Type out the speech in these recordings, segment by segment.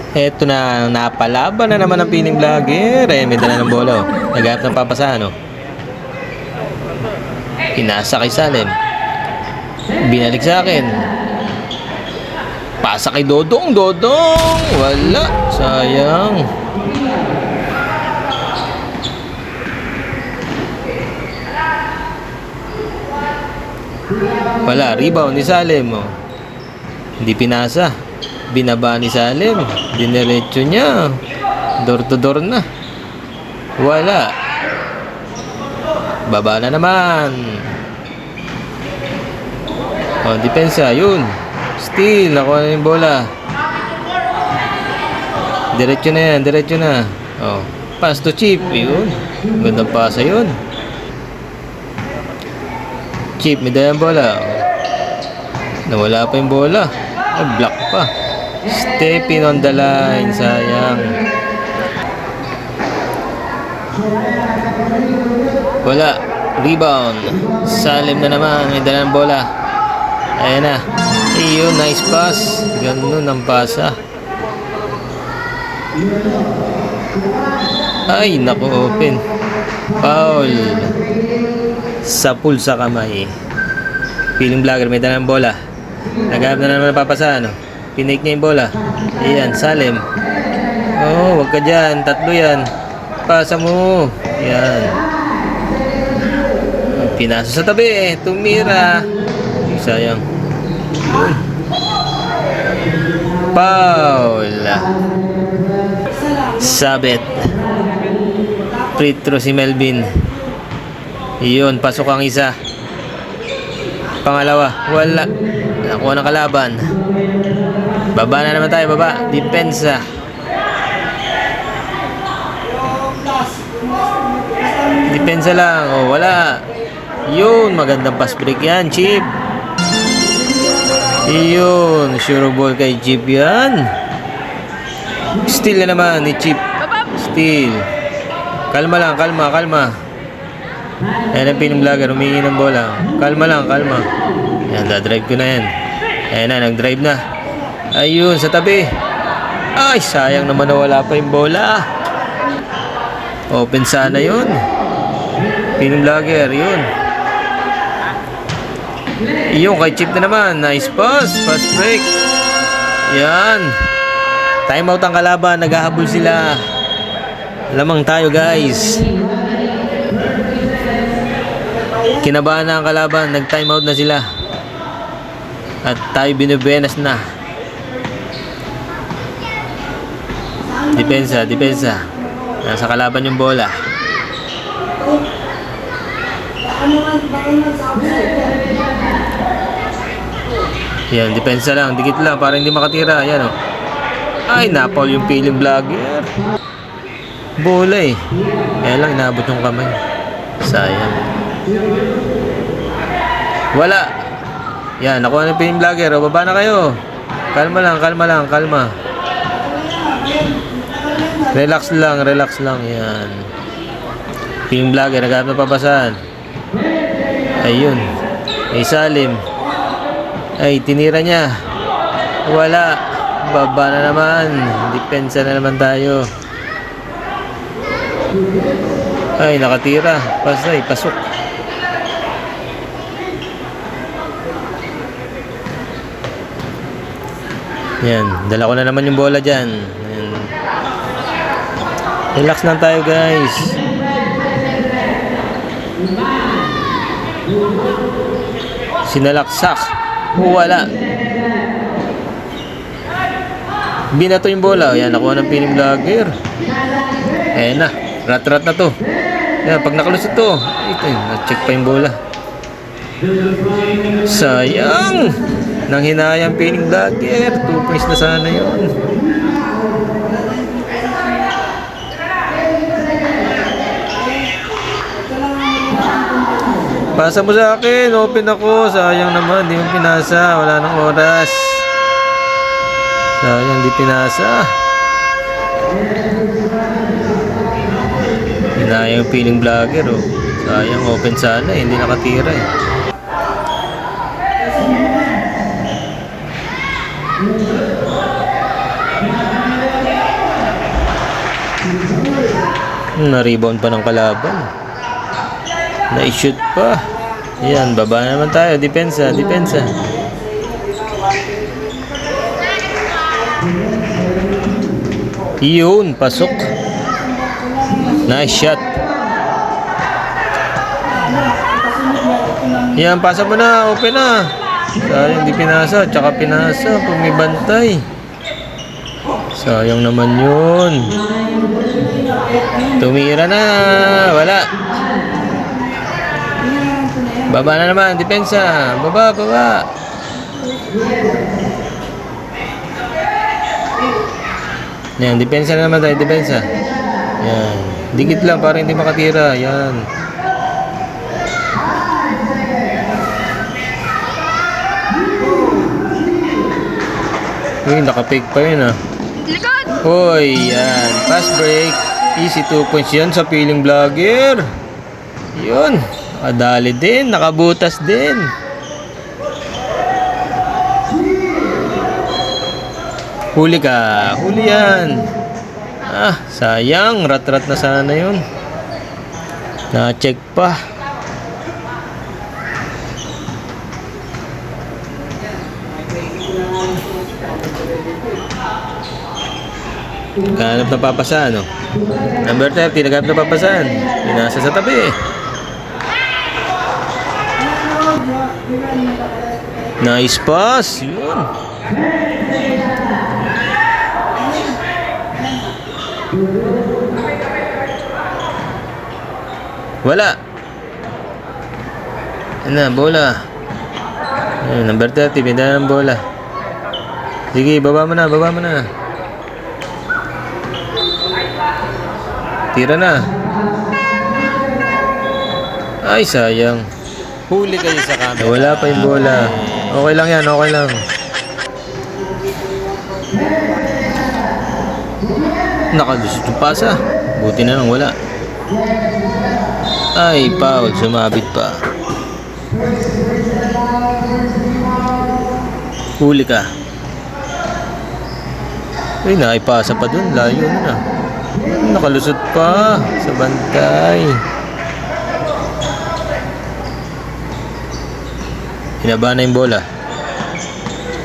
Eto na, napalaban na naman ang piling vlogger. May dala ng bola. Naghanap ng papasahan. Pinasa kay Salem. Binalik sa akin. Pasa kay Dodong. Dodong! Wala. Sayang. Wala. Rebound ni Salem. Hindi pinasa. Binaba ni Salem. Diniretso niya. Door to door na. Wala. Baba na naman. Depensa. Yun. Steal. Nakuha na yung bola. Diretso na yan. Diretso na. Pass to Chip. Yun. Gandang pasa yun. Chip. May dalang bola. Nawala pa yung bola. Block pa. Stepping on the line. Sayang. Wala. Rebound. Salem na naman. May dalang bola. Ayan na. Ayun. Nice pass. Ganun ang pasa. Ay. Naku. Open. Foul. Sa pulsa kamay. Piling vlogger. May dalang bola. Naghanap na naman papasahan. Pinake niya yung bola. Ayan, Salem. Wag ka dyan. Tatlo yan. Pasa mo. Ayan. Pinasa sa tabi. Tumira. Sayang. Foul. Sabit. Free throw si Melvin. Iyon, pasok ang isa. Pangalawa. Wala. Nakuha ng kalaban. Baba na naman tayo, baba. Depensa. Depensa lang. Wala. Yun, magandang pass break yan, Chip. Yun, sure ball kay Chip yan. Steal na naman ni Chip. Steal. Kalma lang, kalma. Ayan ang piling vlogger, humingi ng bola. Kalma lang, kalma. Ayan, dadrive ko na yan. Ayan na, nag-drive na. Ayun, sa tabi. Ay, sayang naman na wala pa yung bola. Open sana yun. Piling vlogger, yun. Yung kay Chip na naman. Nice pass. Pass break. Yan. Timeout ang kalaban. Naghahabol sila. Lamang tayo, guys. Kinabahan na ang kalaban. Nag-timeout na sila. At tayo binubuenas na. Depensa. Nasa kalaban yung bola. Yan, depensa lang. Dikit lang para hindi makatira. Yan, Ay, napaul yung piling vlogger. Bola eh. Kaya lang, inabot yung kamay. Sayang. Wala. Yan, nakuha na yung piling vlogger. Baba na kayo. Kalma lang. Relax lang. Yan. Piling vlogger, naghanap na pabasan. Ayun. Ay, Salim. Ay, tinira niya. Wala. Baba na naman. Depensa na naman tayo. Ay, nakatira. Pasok. Yan. Dala ko na naman yung bola dyan. Yan. Relax lang tayo, guys. Sinalaksak. Wala. Binato yung bola. Yan, nakuha ng piling vlogger. Ayan na. Rat na to. Yan, pag nakalusot to. Ito yun. Na-check pa yung bola. Sayang. Nang hinayang piling vlogger. 2 points na sana yun. Pasa mo sa akin, open ako. Sayang naman, di mo pinasa. Wala nang oras. Sayang, di pinasa. Hinayang yung piling vlogger, Sayang, open sana, hindi nakatira eh. Na-rebound pa ng kalaban. Na-shoot pa. Ayan, baba na naman tayo. Depensa, depensa. Yun, pasok. Nice shot. Yan, pasa mo na. Open na. Sayang, di pinasa. Tsaka pinasa pag may bantay. Sayang naman yun. Tumira na. Wala. Baba na naman. Depensa. Baba, baba. Yan, depensa na naman tayo. Depensa. Yan. Dikit lang para hindi makatira. Yan. Uy, naka-fake pa yun ah. Uy, yan. Fast break. Easy 2 points yan sa piling vlogger. Yun. Nakadali din. Nakabutas din. Huli ka. Huli yan. Ah, sayang. Rat-rat na sana yun. Na-check pa. Naghanap na papasan, no? Number 30, naghanap na papasan. Pinasa sa tabi. Nice pass. Yun. Wala. Ano, bola. Ayun, number 30, pinda ng bola. Sige, baba mo na, baba mo na. Tira na. Ay, sayang. Huli kayo sa camera. Wala pa yung bola. Okay lang yan, okay lang. Nakalusot yung pasa. Buti na lang wala. Ay, foul. Sumabit pa. Huli ka. Ay, naipasa pa dun. Layo na. Nakalusot pa sa bantay. Hinaba na yung bola.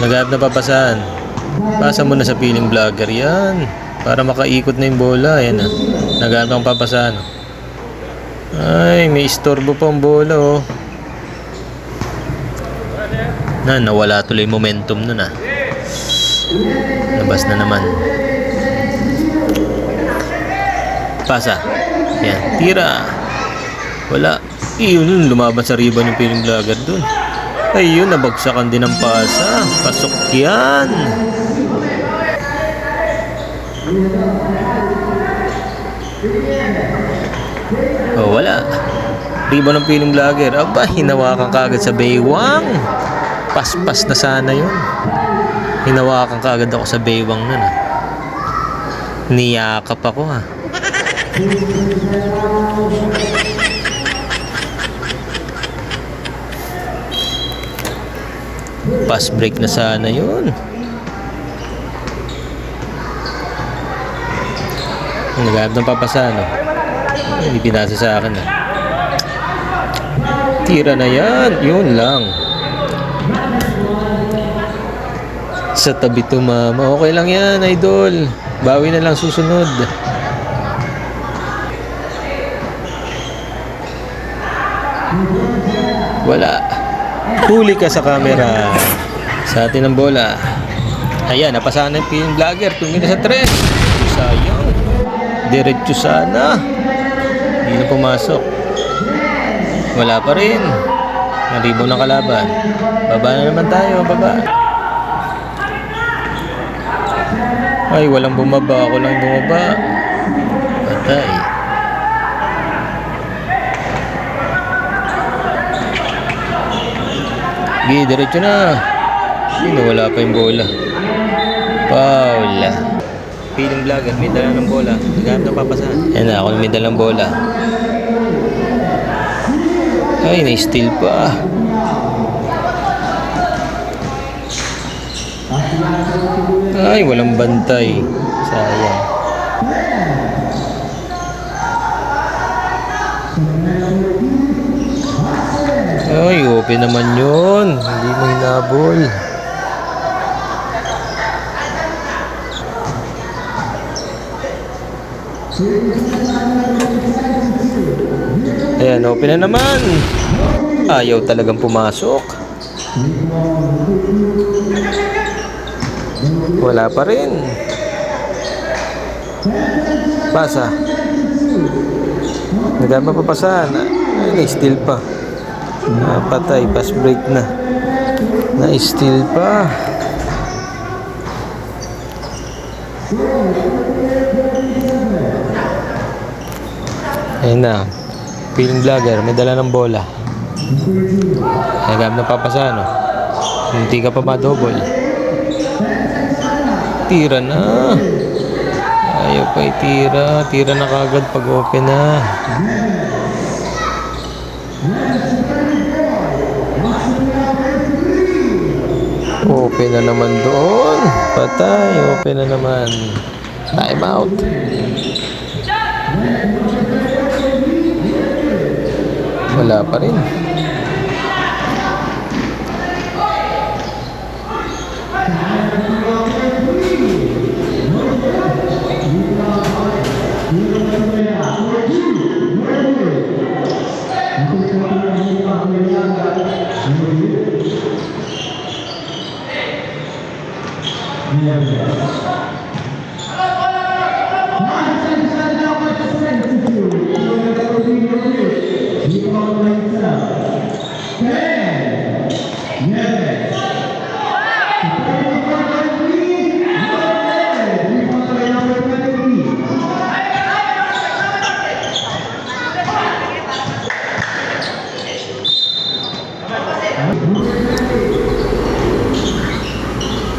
Naghanap na papasan. Pasa mo na sa piling vlogger. Yan. Para makaikot na yung bola. Yan na. Naghanap ang papasan. Ay, may istorbo pa ang bola, oh. Nawala tuloy yung momentum nun, ah. Labas na naman. Pasa. Yan. Tira. Wala. Iyon, lumaban sa ribbon yung piling vlogger dun. Ayun, nabagsakan din ang pasa. Pasok yan. Oh, wala. Ribbon ng piling vlogger. Aba, hinawakan kagad sa baywang. Paspas na sana yun. Hinawakan kagad ako sa baywang nun, ah. Niyakap ako, ha. Pass break na sana yun. Naghanap ng papasan, no? Hindi pinasa sa akin, ah. Tira na yan. Yun lang. Sa tabi tumama. Okay lang yan, idol. Bawi na lang susunod. Wala. Huli ka sa camera. Sa atin ang bola. Ayan, napasahan ng piling vlogger. Tumingin na sa 3. Sayang. Diretso sana. Hindi na pumasok. Wala pa rin. Naribo ng kalaban. Baba na naman tayo. Baba. Ay, walang bumaba. Ako lang bumaba. Patay. Sige, diretso na. Hindi, nawala pa yung bola. Foul. Piling vlogger, may dala ng bola. Naghanap ng papasahan. Ayan na, ako may dalang bola. Ay, na-steal pa. Ay, walang bantay. Sayang. Ay, open naman yun. Hindi mo hinabol. Ayan, open na naman. Ayaw talagang pumasok. Wala pa rin. Pasa. Nagama papasahan. Ay, na-steal pa. Patay, pass break na. Na-steal pa. Ayun na. Feeling vlogger, may dala ng bola. Nagam na papasahan, no? Hindi ka pa ma-double. Tira na. Ayaw pa itira. Tira na kagad pag open na. Open na naman doon. Patay. Open na naman. Time out. Wala pa rin.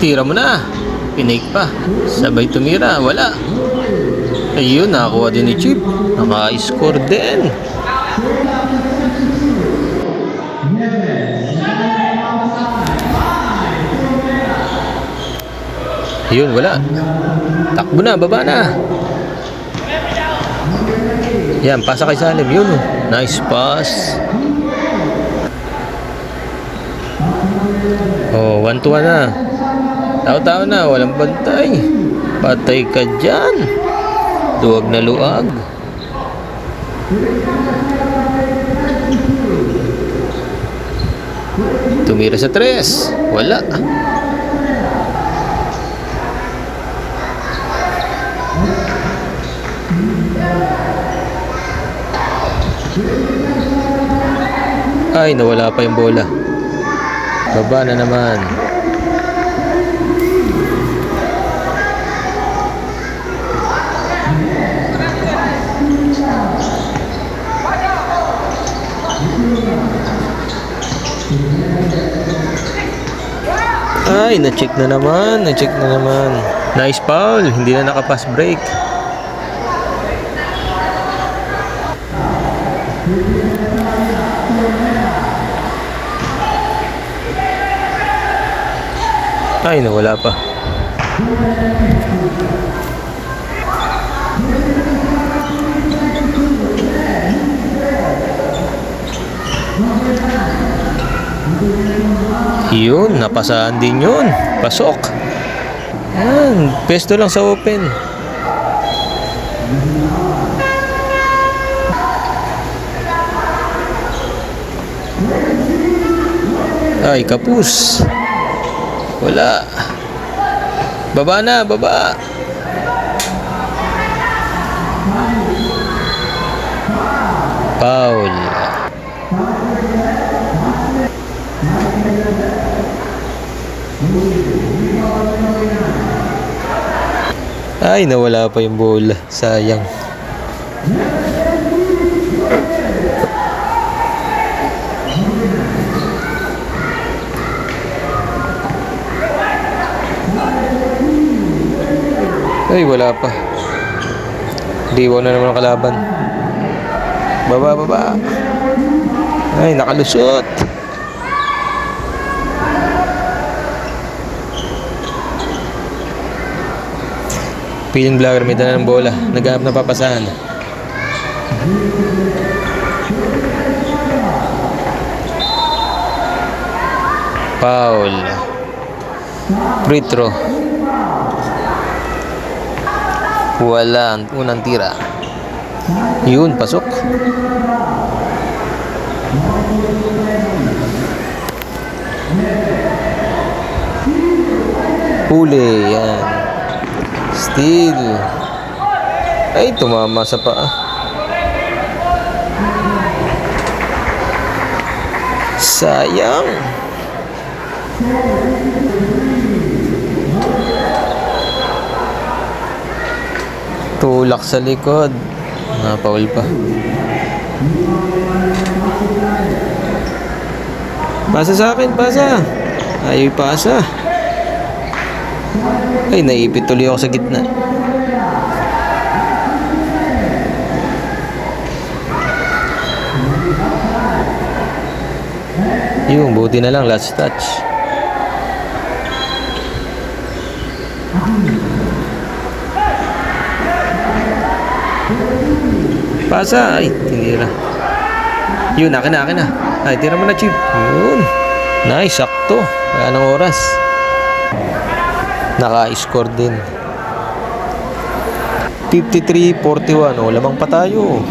Tira mo na. Pinake pa. Sabay tumira. Wala. Ayun, nakakuha din ni Chip. Naka-score din. Ayun, wala. Takbo na, baba na. Yan, pasa kay Salim. Yun, oh. Nice pass. Oh, 1-1 na. Tao-tao na, walang bantay. Patay ka dyan. Luwag na luwag. Tumira sa 3. Wala. Ay, nawala pa yung bola. Baba na naman. Ay, na-check na naman. Na-check na naman. Nice foul. Hindi na nakapass break. Ay, nawala pa. Yun, napasaan din yun. Pasok. Yan, pesto lang sa open. Ay, kapus. Wala. Baba na, baba. Foul. Ay, nawala pa yung bola. Sayang. Ay, wala pa. Diwa na naman ang kalaban. Baba, baba. Ay, nakalusot. Feeling vlogger, may dala ng bola. Naghahanap na papasahan. Foul. Free throw. Wala. Unang tira. Yun, pasok. Huli. Yan. Steal. Ay, tumama sa paa. Sayang. Tulak sa likod. Paul pa. Pasa sa akin, pasa. Ayaw ipasa. Ay, naipit tuloy ako sa gitna. Yung, buti na lang, last touch. Pasa. Ay, tinira. Yun, akin na. Ay, tira mo na, Chip. Yun. Nice, sakto. Wala nang oras. Naka-score din. 53-41. O, lamang pa tayo.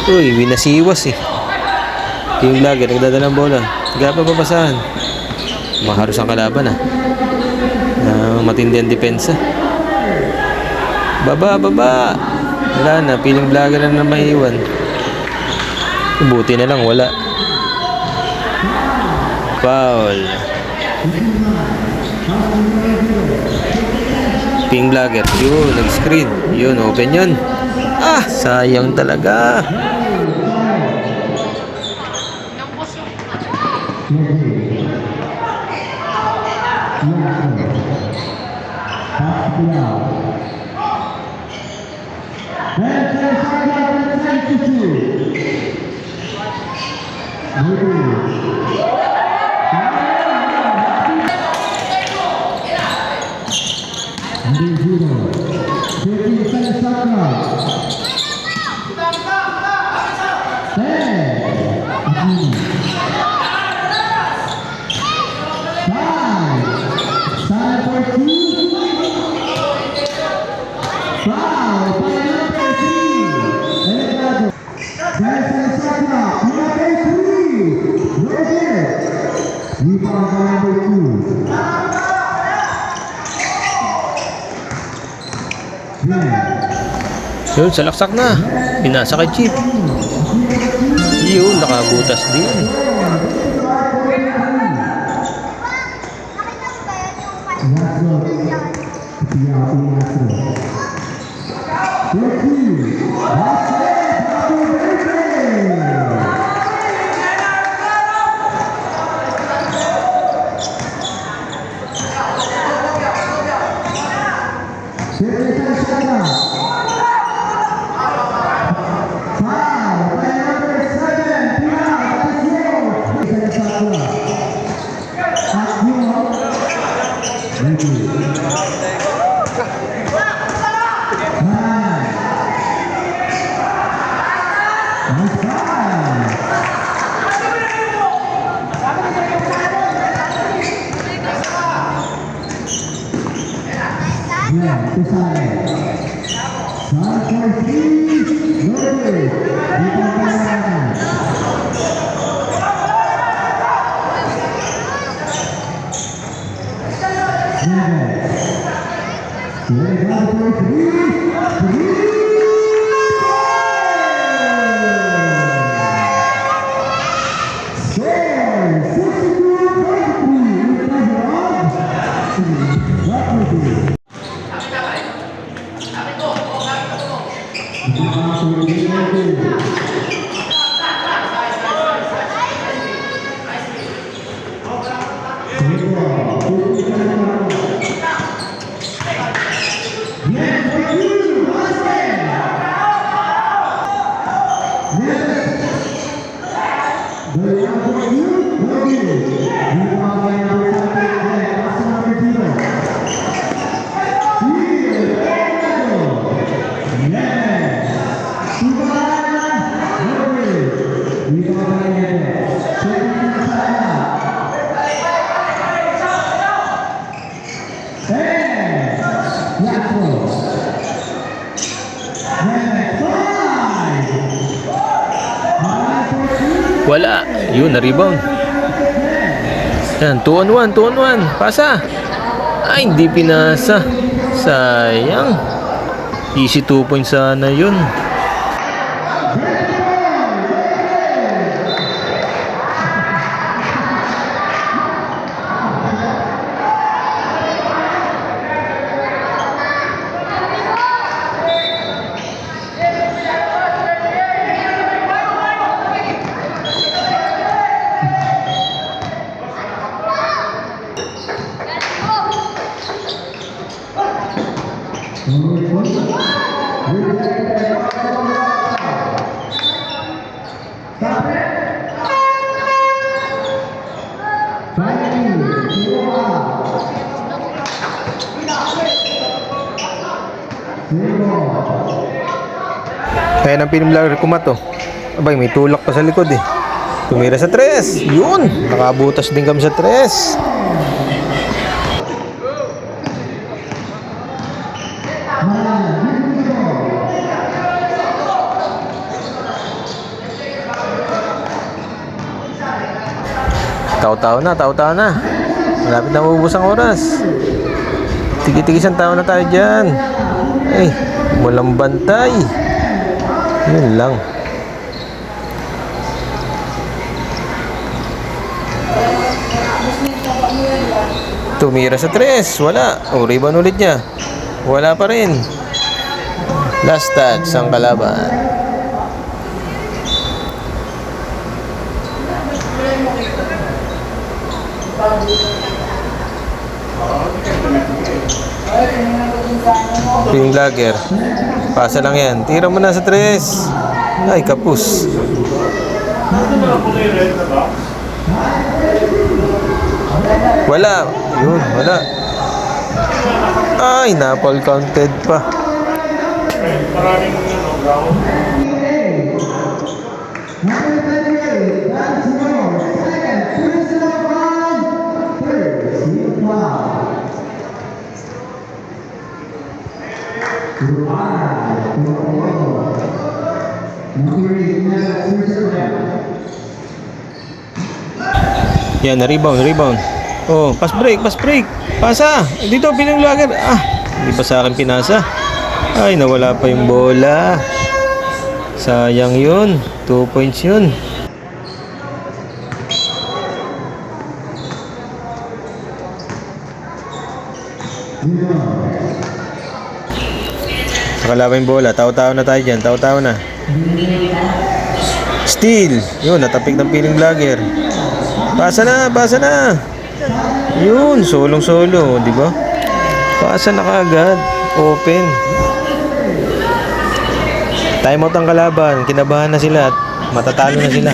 Uy, winasiwas eh. Yung vlogger, nagdadala ng bola. Gapa babasahan. Maharos ang kalaban ah. Matindi ang depensa. Baba. Wala na, piling vlogger na maiwan. Buti na lang, wala. Foul. Ping vlogger. Yun, nag-screen. Yun, open yun. Sayang talaga. Yun, salaksak na. Pinasa kay Chip. Yun, nakabutas din. Yun, na-rebound. Yan, 2 on 1, 2 on 1. Pasa. Ay, hindi pinasa. Sayang. Easy 2 points sana yun. Kaya ng pinimlar kumato. Abay, may tulak pa sa likod eh. Tumira sa 3. Yun! Nakabutas din kami sa 3. Tao-tao na. Malapit na maubos ang oras. Tigi-tigis ang tao na tayo dyan. Ay, walang bantay. Yun lang. Tumira sa 3. Wala. O, rebound ulit niya. Wala pa rin. Last touch ang kalaban. Yung vlogger. Pasa lang yan. Tira mo na sa 3. Ay, kapus. Wala. Yun, wala. Ay, na-foul counted pa. Yan, rebound. Oh, pass break. Pasa. Dito, piling vlogger. Ah, hindi pa sa akin pinasa. Ay, nawala pa yung bola. Sayang yun. 2 points yun. Nakalaban yung bola. Tao-tao na tayo dyan. Tao-tao na. Steal. Yun, natapik ng piling vlogger. Pasa na. Yun, solong-solo, di ba? Pasa na kaagad. Open. Time out ang kalaban. Kinabahan na sila at matatalo na sila.